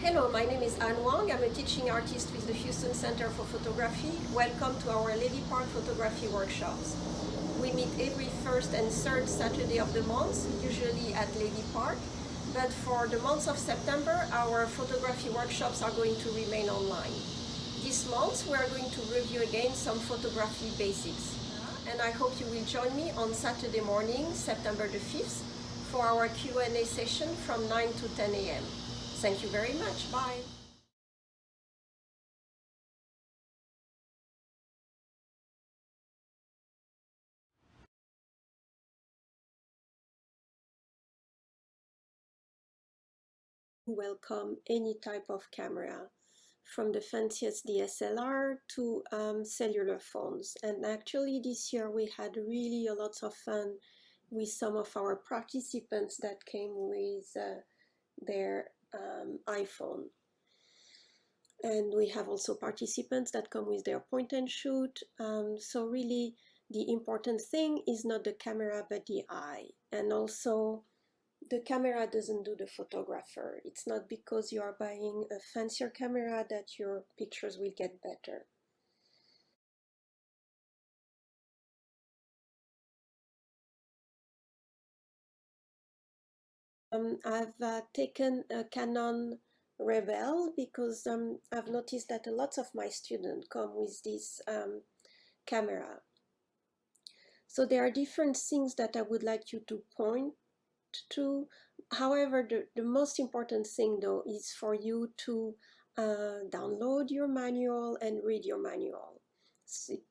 Hello, my name is Anne Wang. I'm a teaching artist with the Houston Center for Photography. Welcome to our Levy Park photography workshops. We meet every first and third Saturday of the month, usually at Levy Park. But for the month of September, our photography workshops are going to remain online. This month, we are going to review again some photography basics. And I hope you will join me on Saturday morning, September the 5th, for our Q&A session from 9 to 10 a.m. Thank you very much. Bye. Welcome any type of camera, from the fanciest DSLR to cellular phones. And actually this year we had really a lot of fun with some of our participants that came with their iPhone. And we have also participants that come with their point and shoot. So really the important thing is not the camera but the eye. And also the camera doesn't do the photographer. It's not because you are buying a fancier camera that your pictures will get better. I've taken a Canon Rebel because I've noticed that a lot of my students come with this camera. So there are different things that I would like you to point to. However, the most important thing though is for you to download your manual and read your manual,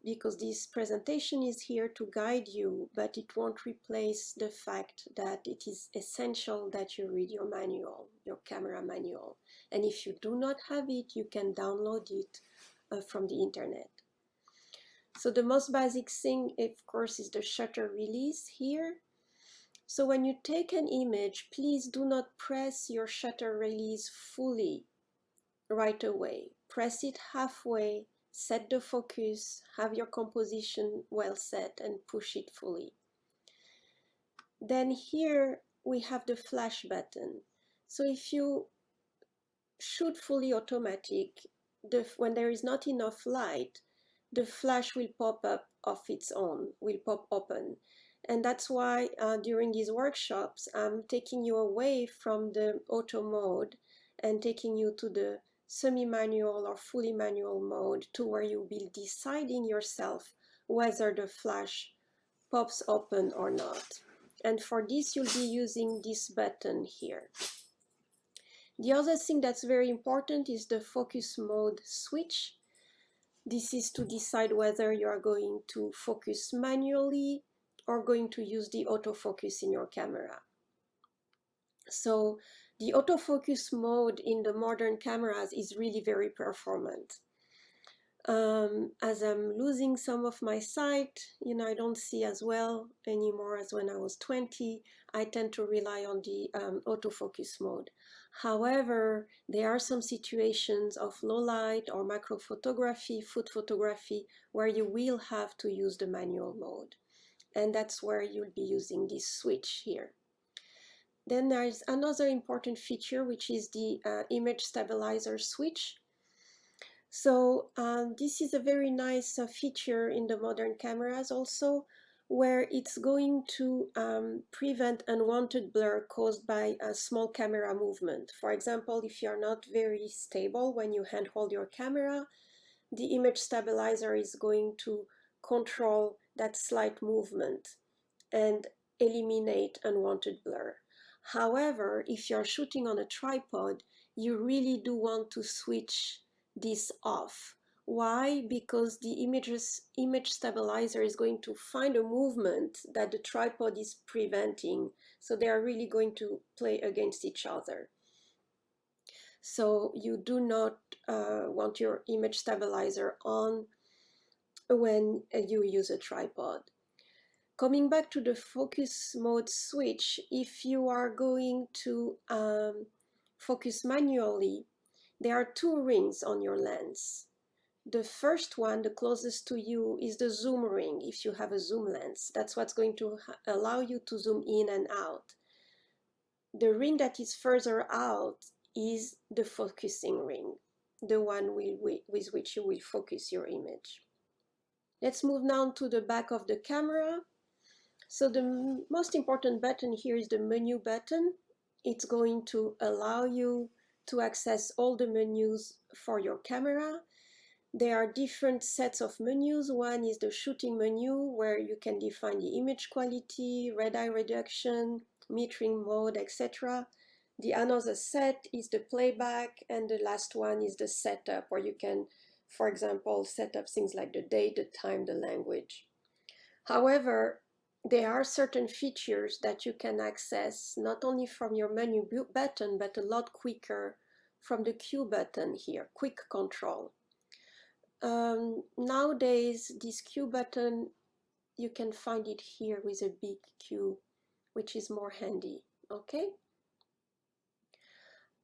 because this presentation is here to guide you, but it won't replace the fact that it is essential that you read your manual, your camera manual. And if you do not have it, you can download it from the internet. So the most basic thing, of course, is the shutter release here. So when you take an image, please do not press your shutter release fully right away. Press it halfway, set the focus, have your composition well set, and push it fully. Then here we have the flash button. So if you shoot fully automatic, when there is not enough light, the flash will pop up of its own, will pop open. And that's why during these workshops, I'm taking you away from the auto mode and taking you to the semi-manual or fully manual mode, to where you'll be deciding yourself whether the flash pops open or not. And for this, you'll be using this button here. The other thing that's very important is the focus mode switch. This is to decide whether you are going to focus manually or going to use the autofocus in your camera. So the autofocus mode in the modern cameras is really very performant. As I'm losing some of my sight, I don't see as well anymore as when I was 20, I tend to rely on the autofocus mode. However, there are some situations of low light or macro photography, food photography, where you will have to use the manual mode. And that's where you'll be using this switch here. Then there is another important feature, which is the image stabilizer switch. So this is a very nice feature in the modern cameras also, where it's going to prevent unwanted blur caused by a small camera movement. For example, if you're not very stable when you handhold your camera, the image stabilizer is going to control that slight movement and eliminate unwanted blur. However, if you're shooting on a tripod, you really do want to switch this off. Why? Because the image stabilizer is going to find a movement that the tripod is preventing. So they are really going to play against each other. So you do not want your image stabilizer on when you use a tripod. Coming back to the focus mode switch, if you are going to focus manually, there are two rings on your lens. The first one, the closest to you, is the zoom ring. If you have a zoom lens, that's what's going to allow you to zoom in and out. The ring that is further out is the focusing ring, the one with which you will focus your image. Let's move now to the back of the camera. So the most important button here is the menu button. It's going to allow you to access all the menus for your camera. There are different sets of menus. One is the shooting menu, where you can define the image quality, red eye reduction, metering mode, etc. The another set is the playback, and the last one is the setup, where you can, for example, set up things like the date, the time, the language. However, there are certain features that you can access not only from your menu button, but a lot quicker from the Q button here, quick control. Nowadays, this Q button, you can find it here with a big Q, which is more handy, okay?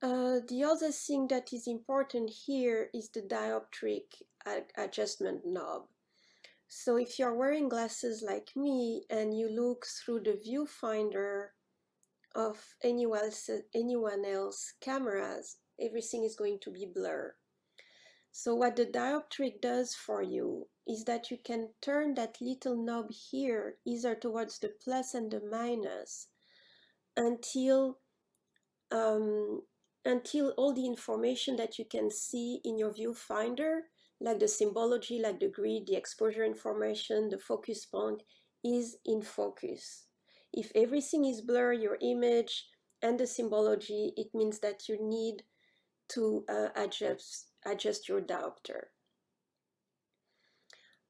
The other thing that is important here is the dioptric adjustment knob. So if you're wearing glasses like me and you look through the viewfinder of anyone else cameras, everything is going to be blurred. So what the dioptric does for you is that you can turn that little knob here either towards the plus and the minus until all the information that you can see in your viewfinder, like the symbology, like the grid, the exposure information, the focus point, is in focus. If everything is blurred, your image and the symbology, it means that you need to adjust your diopter.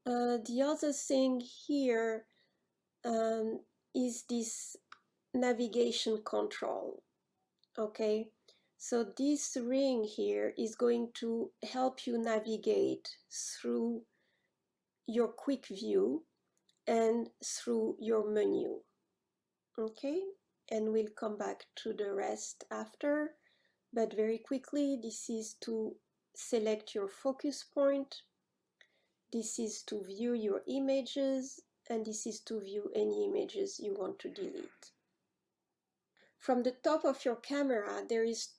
The other thing here is this navigation control. Okay, so this ring here is going to help you navigate through your quick view and through your menu. Okay, and we'll come back to the rest after, but very quickly, this is to select your focus point, this is to view your images, and this is to view any images you want to delete. From the top of your camera, there is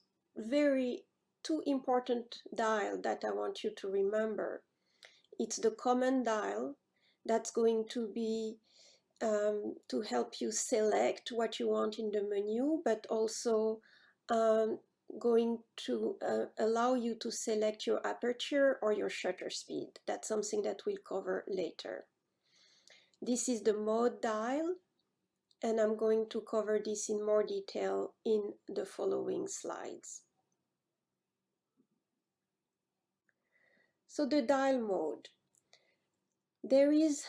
two important dials that I want you to remember. It's the command dial that's going to be to help you select what you want in the menu, but also going to allow you to select your aperture or your shutter speed. That's something that we'll cover later. This is the mode dial, and I'm going to cover this in more detail in the following slides. So the dial mode. There is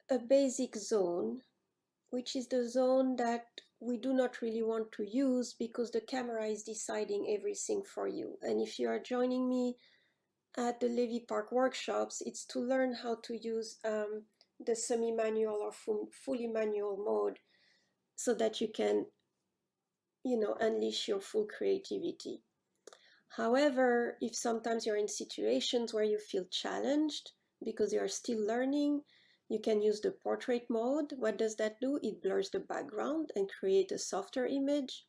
a basic zone, which is the zone that we do not really want to use because the camera is deciding everything for you. And if you are joining me at the Levy Park workshops, it's to learn how to use the semi-manual or fully manual mode so that you can, unleash your full creativity. However, if sometimes you're in situations where you feel challenged because you are still learning, you can use the portrait mode. What does that do? It blurs the background and creates a softer image.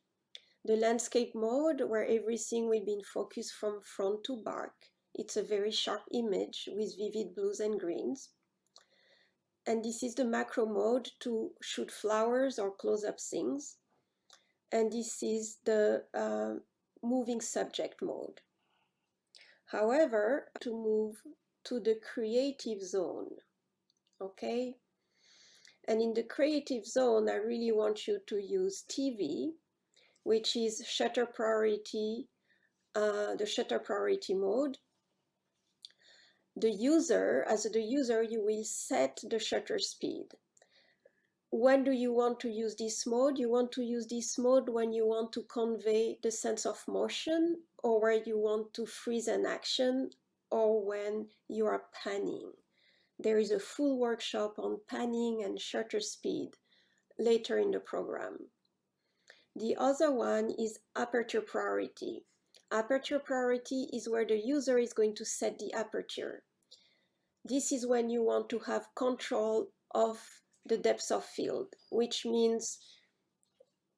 The landscape mode, where everything will be in focus from front to back. It's a very sharp image with vivid blues and greens. And this is the macro mode to shoot flowers or close up things. And this is the moving subject mode. However, to move to the creative zone, okay? And in the creative zone, I really want you to use TV, which is shutter priority, the shutter priority mode. As the user, you will set the shutter speed. When do you want to use this mode? You want to use this mode when you want to convey the sense of motion, or where you want to freeze an action, or when you are panning. There is a full workshop on panning and shutter speed later in the program. The other one is aperture priority. Aperture priority is where the user is going to set the aperture. This is when you want to have control of the depth of field, which means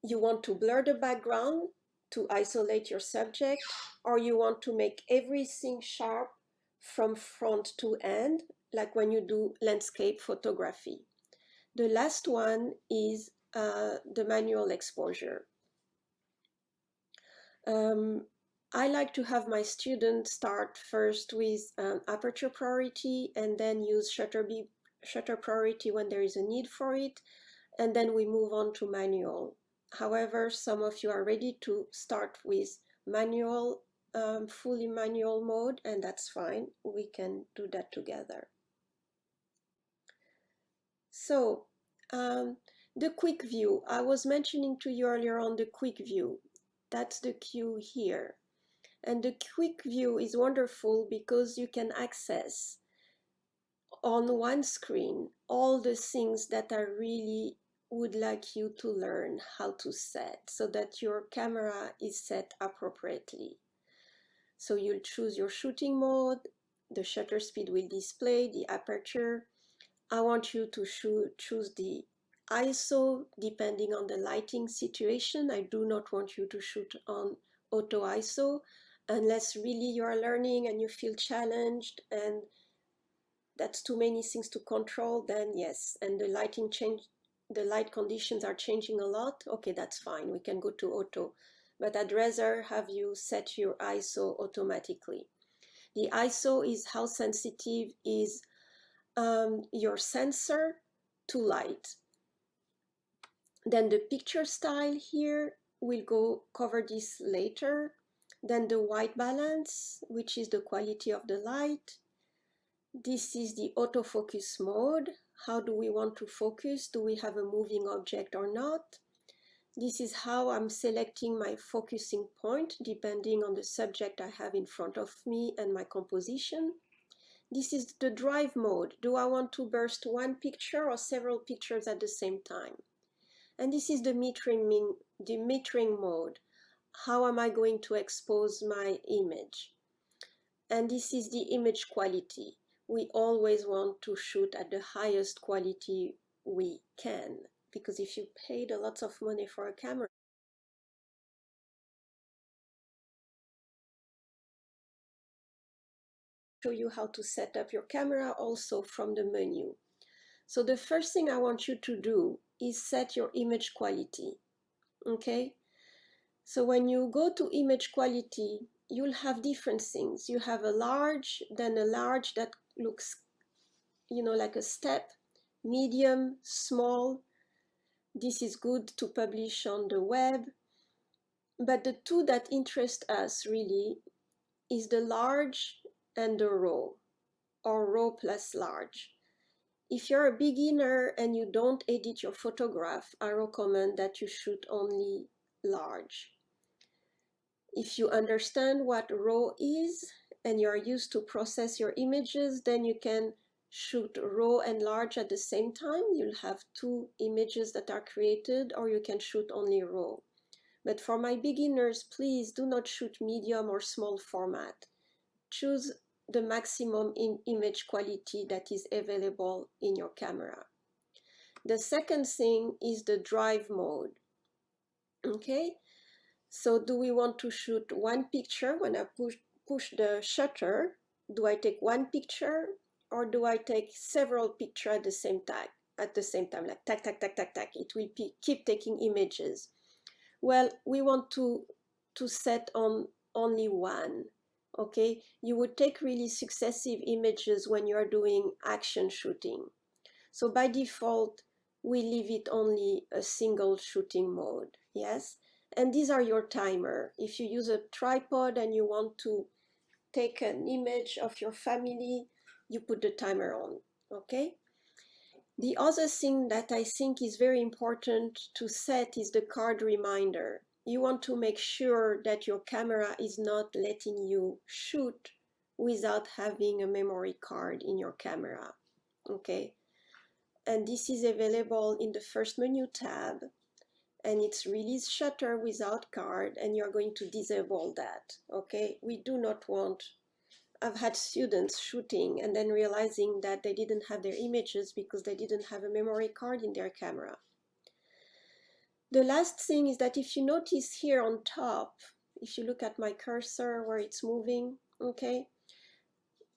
you want to blur the background to isolate your subject, or you want to make everything sharp from front to end, like when you do landscape photography. The last one is the manual exposure. I like to have my students start first with aperture priority and then use shutter priority when there is a need for it, and then we move on to manual. However, some of you are ready to start with manual, fully manual mode, and that's fine. We can do that together. So, the quick view, I was mentioning to you earlier on the quick view. That's the cue here. And the quick view is wonderful because you can access on one screen all the things that I really would like you to learn how to set so that your camera is set appropriately. So you'll choose your shooting mode, the shutter speed will display, the aperture. I want you to choose the ISO depending on the lighting situation. I do not want you to shoot on auto ISO unless really you are learning and you feel challenged and that's too many things to control, then yes. And the light conditions are changing a lot. Okay, that's fine. We can go to auto, but I'd rather have you set your ISO automatically. The ISO is how sensitive is your sensor to light. Then the picture style here, we'll cover this later. Then the white balance, which is the quality of the light. This is the autofocus mode. How do we want to focus? Do we have a moving object or not? This is how I'm selecting my focusing point depending on the subject I have in front of me and my composition. This is the drive mode. Do I want to burst one picture or several pictures at the same time? And this is the metering mode. How am I going to expose my image? And this is the image quality. We always want to shoot at the highest quality we can, because if you paid a lot of money for a camera, show you how to set up your camera also from the menu. So the first thing I want you to do is set your image quality. Okay? So when you go to image quality, you'll have different things. You have a large, then a large that looks, like a step, medium, small. This is good to publish on the web. But the two that interest us really is the large and the raw, or raw plus large. If you're a beginner and you don't edit your photograph, I recommend that you shoot only large. If you understand what RAW is and you're used to process your images, then you can shoot RAW and large at the same time. You'll have two images that are created, or you can shoot only RAW. But for my beginners, please do not shoot medium or small format. Choose the maximum image quality that is available in your camera. The second thing is the drive mode. Okay, so do we want to shoot one picture when I push the shutter? Do I take one picture or do I take several pictures at the same time? Like tack, tack, tack, tack, tack. It will keep taking images. Well, we want to set on only one. Okay, you would take really successive images when you are doing action shooting. So by default, we leave it only a single shooting mode. Yes. And these are your timer. If you use a tripod and you want to take an image of your family, you put the timer on, okay? The other thing that I think is very important to set is the card reminder. You want to make sure that your camera is not letting you shoot without having a memory card in your camera, okay? And this is available in the first menu tab. And it's release shutter without card, and you're going to disable that. Okay, we do not want, I've had students shooting and then realizing that they didn't have their images because they didn't have a memory card in their camera. The last thing is that if you notice here on top, if you look at my cursor where it's moving, okay,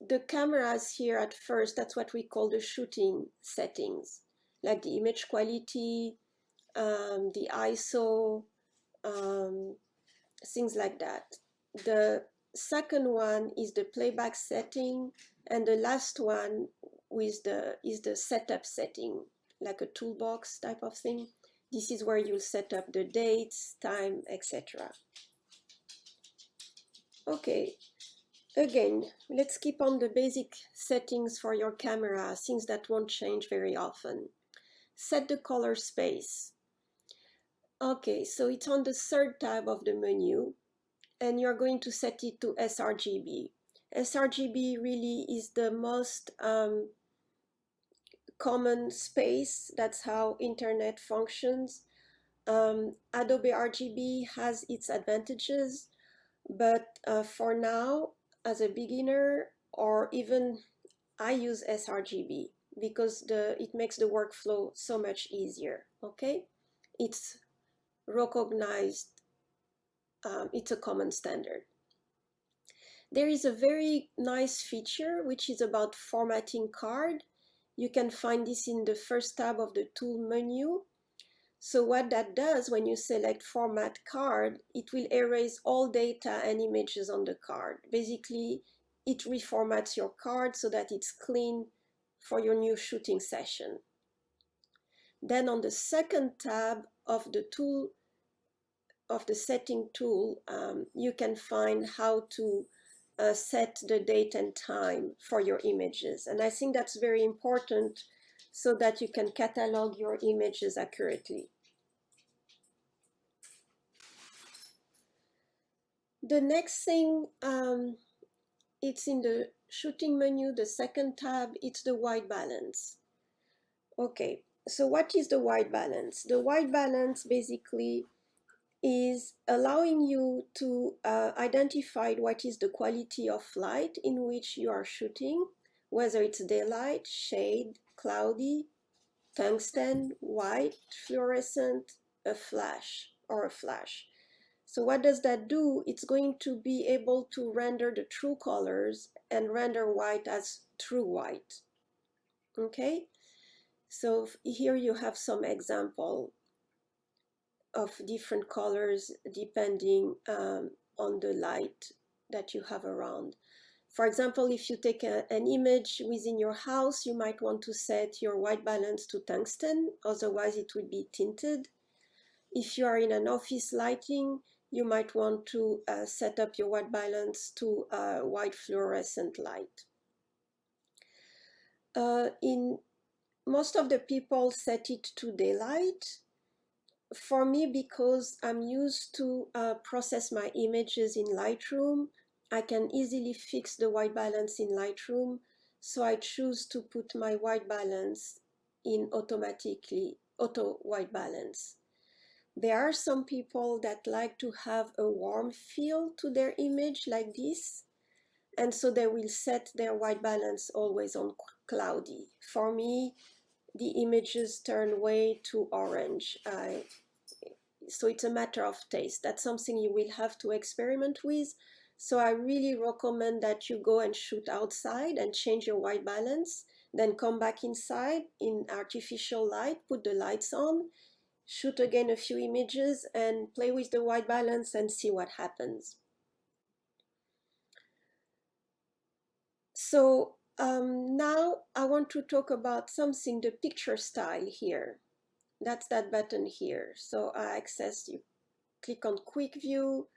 the cameras here at first, that's what we call the shooting settings, like the image quality, the ISO, um, things like that. The second one is the playback setting, and the last one is the setup setting, like a toolbox type of thing. This is where you'll set up the dates, time, etc. Okay, again, let's keep on the basic settings for your camera, things that won't change very often. Set the color space. Okay, so it's on the third tab of the menu, and you're going to set it to sRGB. sRGB really is the most common space. That's how internet functions. Adobe RGB has its advantages, but for now, as a beginner, or even I use sRGB because it makes the workflow so much easier. Okay, it's recognized. It's a common standard. There is a very nice feature which is about formatting card. You can find this in the first tab of the tool menu. So what that does when you select format card, it will erase all data and images on the card. Basically, it reformats your card so that it's clean for your new shooting session. Then on the second tab of the tool, of the setting tool, you can find how to set the date and time for your images. And I think that's very important so that you can catalog your images accurately. The next thing, it's in the shooting menu, the second tab, it's the white balance. Okay, so what is the white balance? The white balance basically is allowing you to identify what is the quality of light in which you are shooting, whether it's daylight, shade, cloudy, tungsten, white, fluorescent, a flash, or a flash. So what does that do? It's going to be able to render the true colors and render white as true white. Okay, so here you have some example of different colors depending on the light that you have around. For example, if you take an image within your house, you might want to set your white balance to tungsten, otherwise it would be tinted. If you are in an office lighting, you might want to set up your white balance to white fluorescent light. In most of the people set it to daylight. For me, because I'm used to process my images in Lightroom, I can easily fix the white balance in Lightroom. So I choose to put my white balance in automatically, auto white balance. There are some people that like to have a warm feel to their image like this. And so they will set their white balance always on cloudy. For me, the images turn way too orange. So it's a matter of taste. That's something you will have to experiment with. So I really recommend that you go and shoot outside and change your white balance, then come back inside in artificial light, put the lights on, shoot again a few images and play with the white balance and see what happens. So now I want to talk about something, the picture style here. That's that button here. So I access, you click on quick view,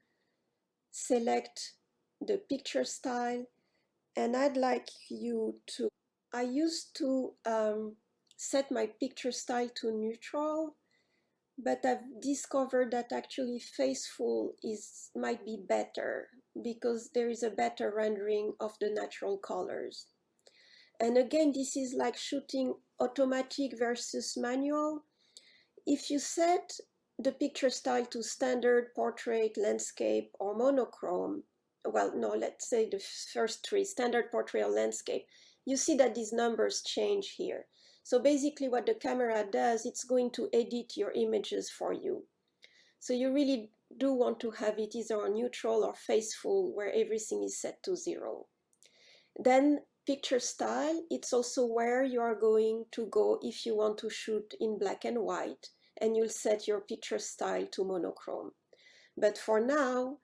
select the picture style, and I'd like you to, I used to set my picture style to neutral, but I've discovered that actually faithful might be better because there is a better rendering of the natural colors. And again, this is like shooting automatic versus manual. If you set the picture style to standard, portrait, landscape, or monochrome, well, no, let's say the first three, standard, portrait, or landscape, you see that these numbers change here. So basically what the camera does, it's going to edit your images for you. So you really do want to have it either on neutral or faithful, where everything is set to 0. Then picture style, it's also where you are going to go if you want to shoot in black and white, and you'll set your picture style to monochrome. But for now,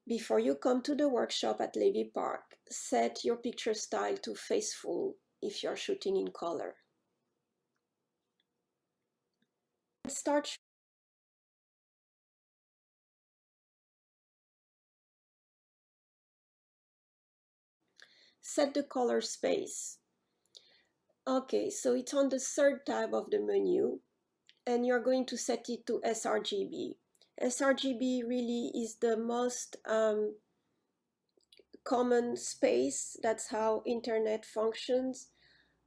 before you come to the workshop at Levy Park, set your picture style to faithful if you're shooting in color. Start. Set the color space. Okay, so it's on the third tab of the menu, and you're going to set it to sRGB. sRGB really is the most common space. That's how internet functions.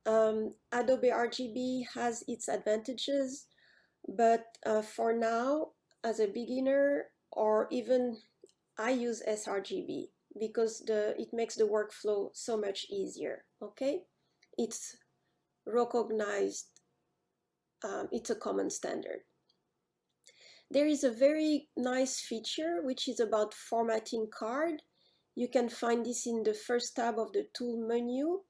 Adobe RGB has its advantages, but for now, as a beginner, or even I use sRGB because it makes the workflow so much easier. Okay, it's recognized. It's a common standard. There is a very nice feature which is about formatting card. You can find this in the first tab of the tool menu.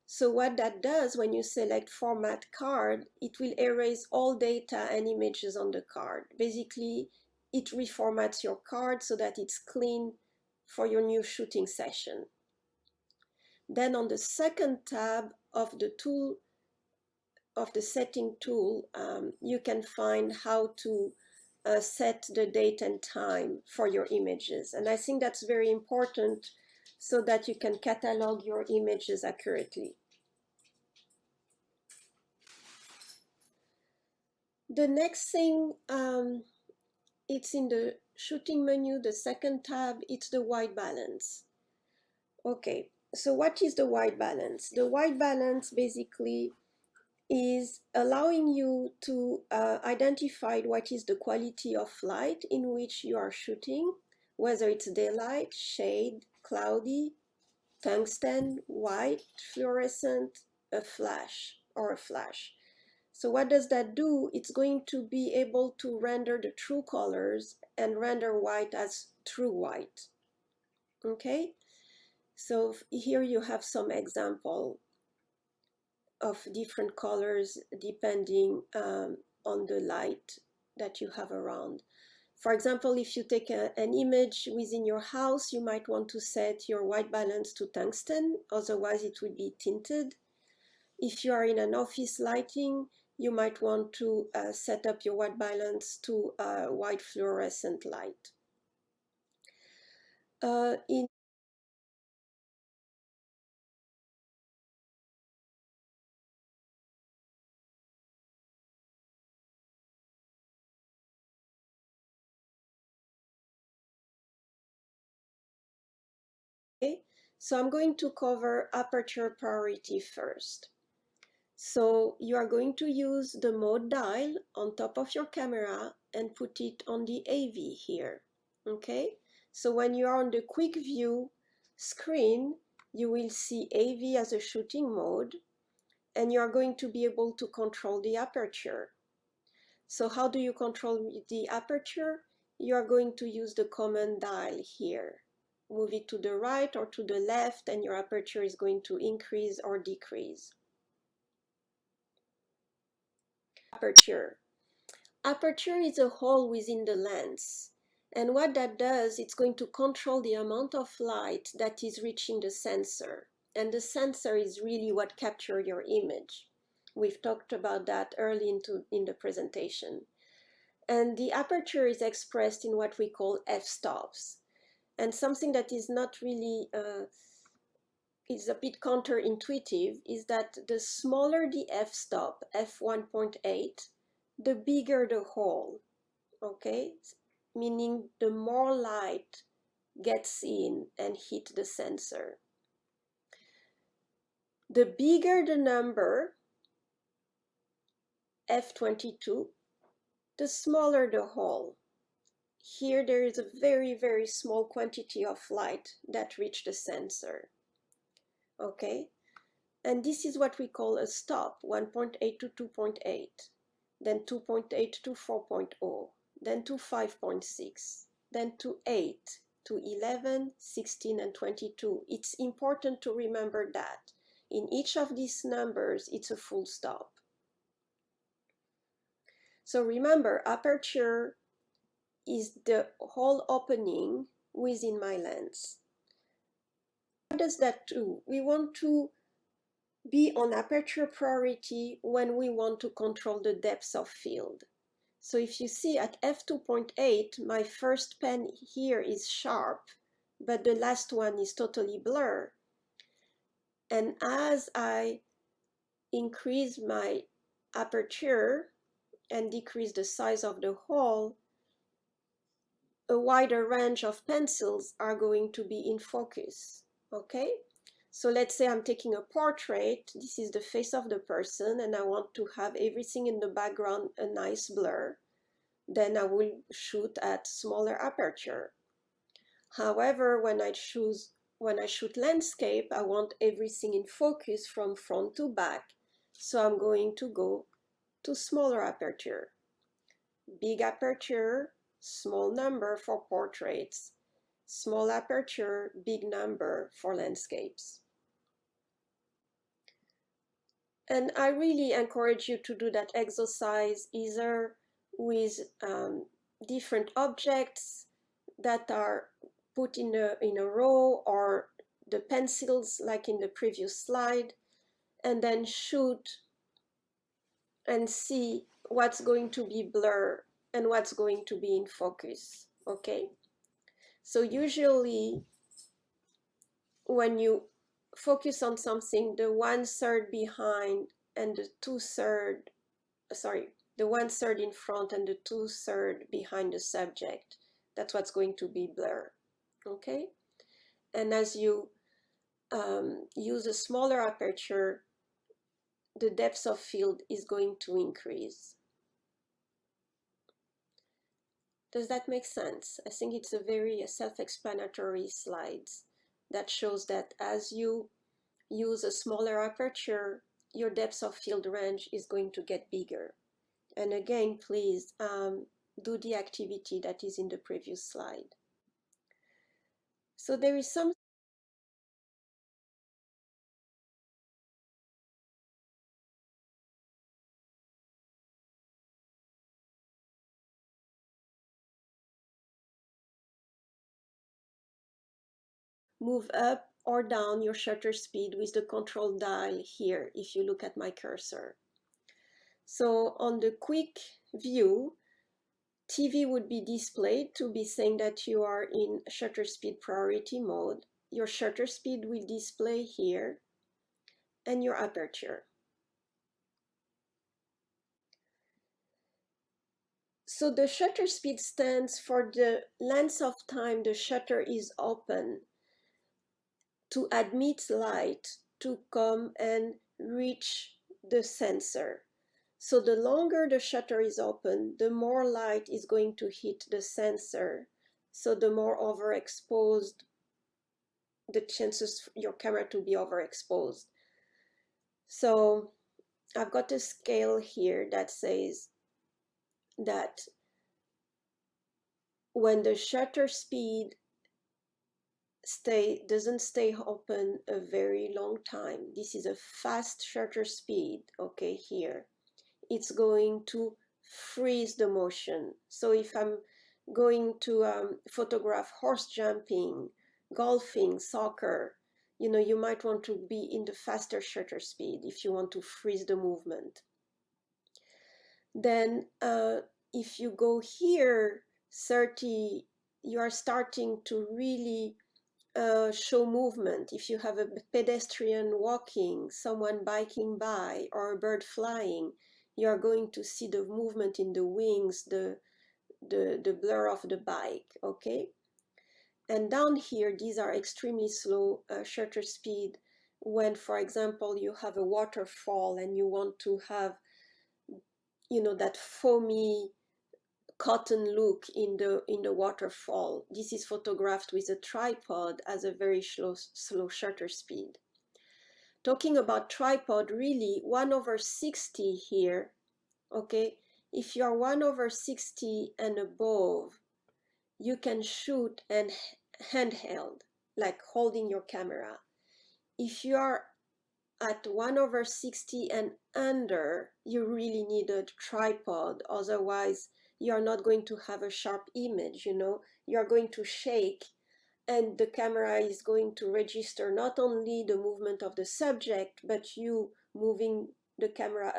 So what that does when you select format card, it will erase all data and images on the card. Basically, it reformats your card so that it's clean for your new shooting session. Then on the second tab of the tool, of the setting tool, you can find how to set the date and time for your images. And I think that's very important so that you can catalog your images accurately. The next thing, it's in the shooting menu, the second tab, it's the white balance. Okay, so what is the white balance? The white balance basically is allowing you to identify what is the quality of light in which you are shooting, whether it's daylight, shade, cloudy, tungsten, white, fluorescent, a flash, or a flash. So what does that do? It's going to be able to render the true colors and render white as true white. Okay, so here you have some example of different colors depending on the light that you have around. For example, if you take an image within your house, you might want to set your white balance to tungsten, otherwise it will be tinted. If you are in an office lighting, you might want to set up your white balance to white fluorescent light. Okay, so I'm going to cover aperture priority first. So you are going to use the mode dial on top of your camera and put it on the AV here. Okay, so when you are on the quick view screen, you will see AV as a shooting mode, and you are going to be able to control the aperture. So how do you control the aperture? You are going to use the command dial here. Move it to the right or to the left, and your aperture is going to increase or decrease. Aperture. Aperture is a hole within the lens. And what that does, it's going to control the amount of light that is reaching the sensor. And the sensor is really what captures your image. We've talked about that early in the presentation. And the aperture is expressed in what we call f-stops. And something that is not really, is a bit counterintuitive, is that the smaller the f-stop, f1.8, the bigger the hole, okay? Meaning the more light gets in and hit the sensor. The bigger the number, f22, the smaller the hole. Here there is a very, very small quantity of light that reach the sensor, okay? And this is what we call a stop, 1.8 to 2.8, then 2.8 to 4.0, then to 5.6, then to 8, to 11, 16, and 22. It's important to remember that. In each of these numbers, it's a full stop. So remember, aperture is the whole opening within my lens. What does that do? We want to be on aperture priority when we want to control the depth of field. So if you see at f2.8, my first pen here is sharp, but the last one is totally blur. And as I increase my aperture and decrease the size of the hole, a wider range of pencils are going to be in focus, okay? So let's say I'm taking a portrait. This is the face of the person, and I want to have everything in the background a nice blur. Then I will shoot at smaller aperture. However, when I shoot landscape, I want everything in focus from front to back. So I'm going to go to smaller aperture. Big aperture, small number for portraits. Small aperture, big number for landscapes. And I really encourage you to do that exercise either with different objects that are put in a row, or the pencils like in the previous slide, and then shoot and see what's going to be blur and what's going to be in focus, okay? So usually when you focus on something, the 1/3 behind and the 2/3, the 1/3 in front and the 2/3 behind the subject, that's what's going to be blur, okay? And as you use a smaller aperture, the depth of field is going to increase. Does that make sense? I think it's a very self-explanatory slide that shows that as you use a smaller aperture, your depth of field range is going to get bigger. And again, please do the activity that is in the previous slide. So there is some move up or down your shutter speed with the control dial here if you look at my cursor. So on the quick view, TV would be displayed to be saying that you are in shutter speed priority mode. Your shutter speed will display here and your aperture. So the shutter speed stands for the length of time the shutter is open to admit light to come and reach the sensor. So the longer the shutter is open, the more light is going to hit the sensor. So the more overexposed, the chances for your camera to be overexposed. So I've got a scale here that says that when the shutter speed doesn't stay open a very long time, this is a fast shutter speed, okay, here, it's going to freeze the motion. So if I'm going to photograph horse jumping, golfing, soccer, you might want to be in the faster shutter speed if you want to freeze the movement. Then if you go here 30, you are starting to really show movement. If you have a pedestrian walking, someone biking by, or a bird flying, you are going to see the movement in the wings, the blur of the bike, okay? And down here, these are extremely slow shutter speed when, for example, you have a waterfall and you want to have, that foamy cotton look in the waterfall. This is photographed with a tripod as a very slow shutter speed. Talking about tripod, really 1/60 here, okay, If you're 1/60 and above, you can shoot and handheld, like holding your camera. If you are at 1/60 and under, you really need a tripod, otherwise you're not going to have a sharp image, you're going to shake, and the camera is going to register not only the movement of the subject, but you moving the camera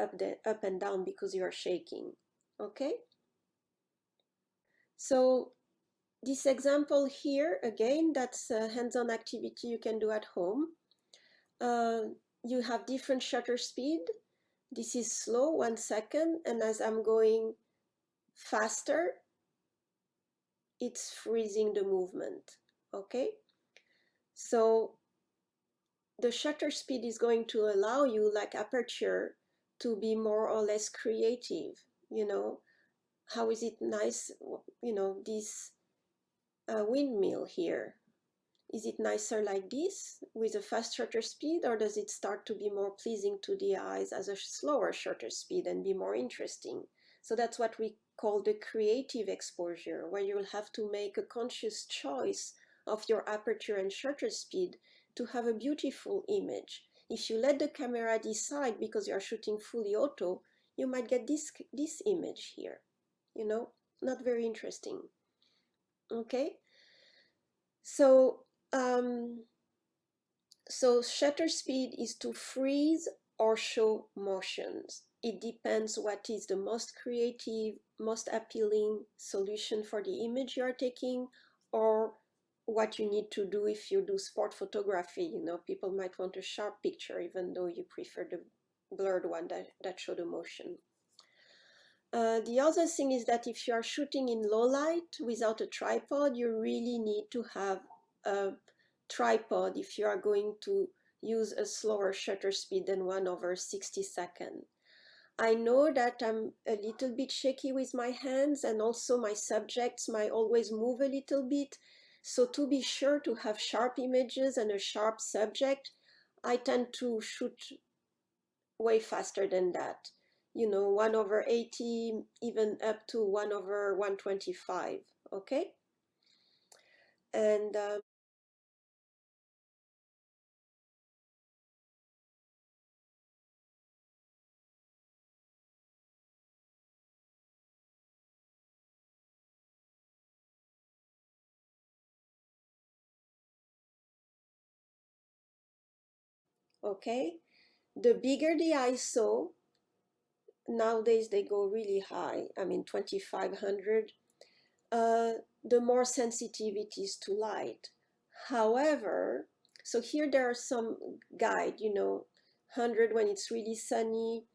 up and down because you are shaking. Okay? So this example here, again, that's a hands-on activity you can do at home. You have different shutter speed. This is slow, 1 second, and as I'm going faster, it's freezing the movement. Okay? So the shutter speed is going to allow you, like aperture, to be more or less creative. How is it nice, this windmill here? Is it nicer like this with a fast shutter speed, or does it start to be more pleasing to the eyes as a slower shutter speed and be more interesting? So that's what we call the creative exposure, where you'll have to make a conscious choice of your aperture and shutter speed to have a beautiful image. If you let the camera decide because you're shooting fully auto, you might get this image here, not very interesting. Okay, so shutter speed is to freeze or show motions. It depends what is the most creative, most appealing solution for the image you are taking, or what you need to do if you do sport photography. People might want a sharp picture even though you prefer the blurred one that show the motion. The other thing is that if you are shooting in low light without a tripod, you really need to have a tripod if you are going to use a slower shutter speed than 1/60 second. I know that I'm a little bit shaky with my hands, and also my subjects might always move a little bit. So to be sure to have sharp images and a sharp subject, I tend to shoot way faster than that. 1/80, even up to 1/125, okay? And okay, the bigger the ISO, nowadays they go really high, 2500, the more sensitive it is to light. However, so here there are some guide, 100 when it's really sunny.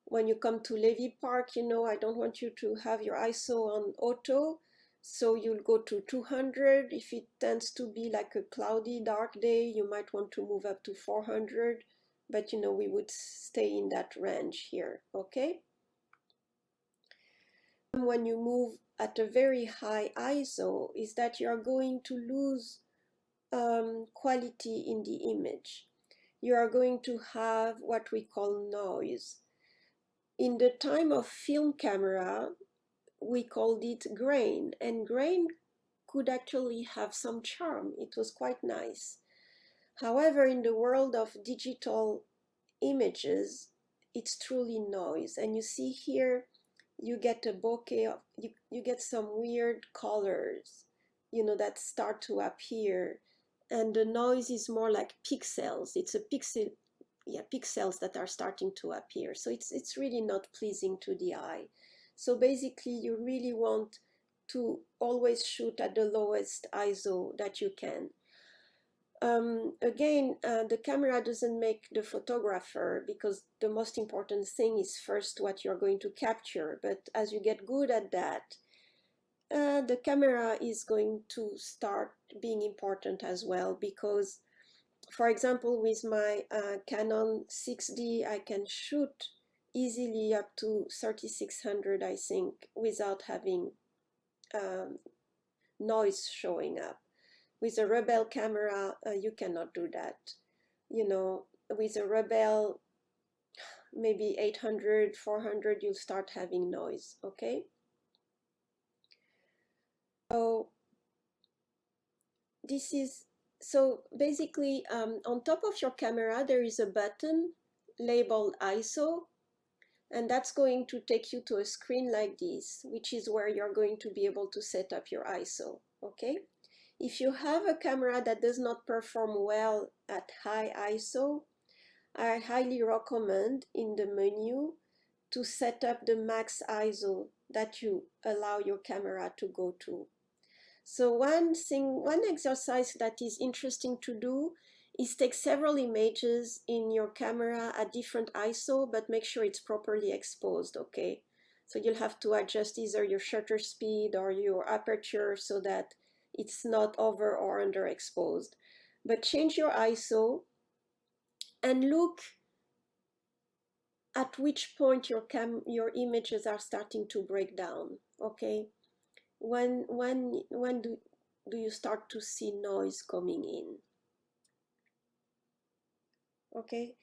When you come to Levy Park, I don't want you to have your ISO on auto, so you'll go to 200. If it tends to be like a cloudy, dark day, you might want to move up to 400, but we would stay in that range here, okay? When you move at a very high ISO is that you're going to lose quality in the image. You are going to have what we call noise. In the time of film camera, we called it grain, and grain could actually have some charm. It was quite nice. However, in the world of digital images, it's truly noise. And you see here, you get a bokeh of, you get some weird colors, that start to appear. And the noise is more like pixels. It's a pixels that are starting to appear. So it's really not pleasing to the eye. So basically, you really want to always shoot at the lowest ISO that you can. Again, the camera doesn't make the photographer, because the most important thing is first what you're going to capture. But as you get good at that, the camera is going to start being important as well, because, for example, with my Canon 6D, I can shoot easily up to 3600, I think, without having noise showing up. With a Rebel camera, you cannot do that. With a Rebel, maybe 800, 400, you'll start having noise, okay? So this is, so basically on top of your camera there is a button labeled ISO, and that's going to take you to a screen like this, which is where you're going to be able to set up your ISO, okay? If you have a camera that does not perform well at high ISO, I highly recommend in the menu to set up the max ISO that you allow your camera to go to. So one exercise that is interesting to do is take several images in your camera at different ISO, but make sure it's properly exposed, okay? So you'll have to adjust either your shutter speed or your aperture so that it's not over or underexposed. But change your ISO and look at which point your images are starting to break down, okay? When do you start to see noise coming in? Okay,